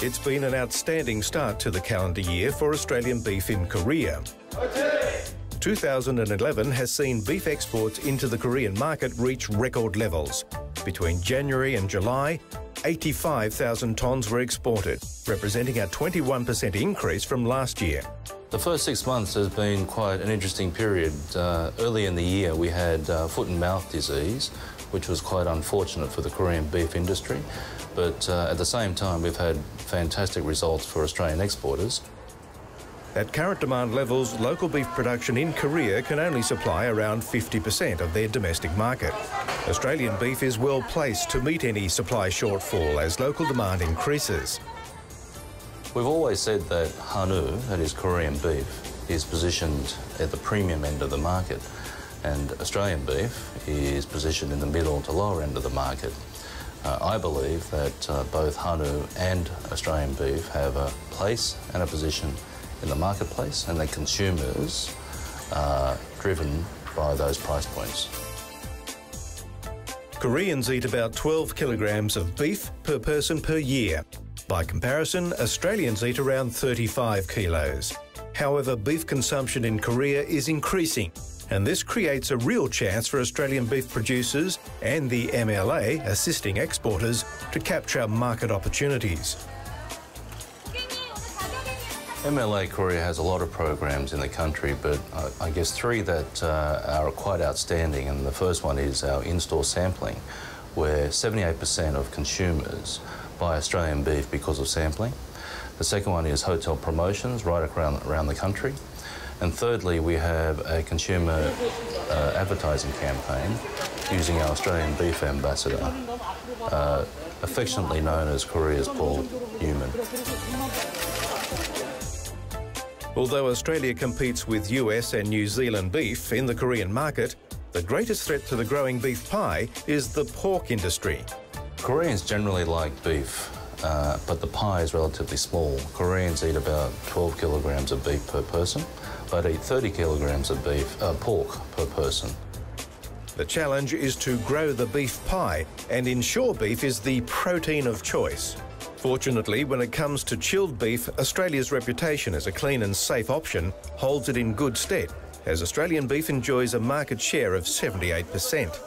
It's been an outstanding start to the calendar year for Australian beef in Korea. 2011 has seen beef exports into the Korean market reach record levels. Between January and July, 85,000 tonnes were exported, representing a 21% increase from last year. The first 6 months has been quite an interesting period. Early in the year we had foot and mouth disease, which was quite unfortunate for the Korean beef industry. But at the same time, we've had fantastic results for Australian exporters. At current demand levels, local beef production in Korea can only supply around 50% of their domestic market. Australian beef is well placed to meet any supply shortfall as local demand increases. We've always said that Hanwoo, that is Korean beef, is positioned at the premium end of the market, and Australian beef is positioned in the middle to lower end of the market. I believe that both Hanwoo and Australian beef have a place and a position in the marketplace, and that consumers are driven by those price points. Koreans eat about 12 kilograms of beef per person per year. By comparison, Australians eat around 35 kilos. However, beef consumption in Korea is increasing, and this creates a real chance for Australian beef producers and the MLA assisting exporters to capture market opportunities. MLA Korea has a lot of programs in the country, but I guess three that are quite outstanding, and the first one is our in-store sampling, where 78% of consumers buy Australian beef because of sampling. The second one is hotel promotions right around the country. And thirdly, we have a consumer advertising campaign using our Australian beef ambassador, affectionately known as Korea's Paul Newman. Although Australia competes with US and New Zealand beef in the Korean market, the greatest threat to the growing beef pie is the pork industry. Koreans generally like beef, but the pie is relatively small. Koreans eat about 12 kilograms of beef per person, but eat 30 kilograms of pork per person. The challenge is to grow the beef pie and ensure beef is the protein of choice. Fortunately, when it comes to chilled beef, Australia's reputation as a clean and safe option holds it in good stead, as Australian beef enjoys a market share of 78%.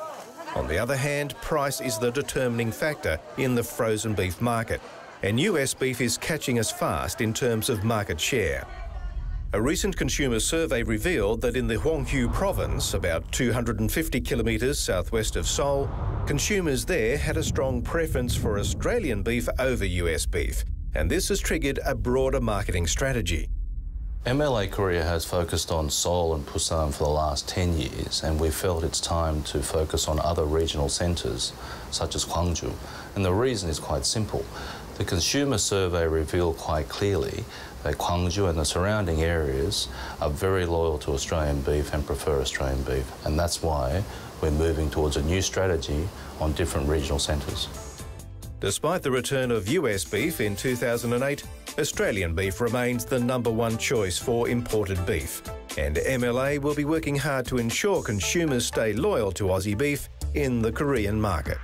On the other hand, price is the determining factor in the frozen beef market, and US beef is catching us fast in terms of market share. A recent consumer survey revealed that in the Gwangju province, about 250 kilometres southwest of Seoul, consumers there had a strong preference for Australian beef over US beef, and this has triggered a broader marketing strategy. MLA Korea has focused on Seoul and Busan for the last 10 years, and we felt it's time to focus on other regional centres, such as Gwangju. And the reason is quite simple. The consumer survey revealed quite clearly that Gwangju and the surrounding areas are very loyal to Australian beef and prefer Australian beef, and that's why we're moving towards a new strategy on different regional centres. Despite the return of US beef in 2008, Australian beef remains the #1 choice for imported beef, and MLA will be working hard to ensure consumers stay loyal to Aussie beef in the Korean market.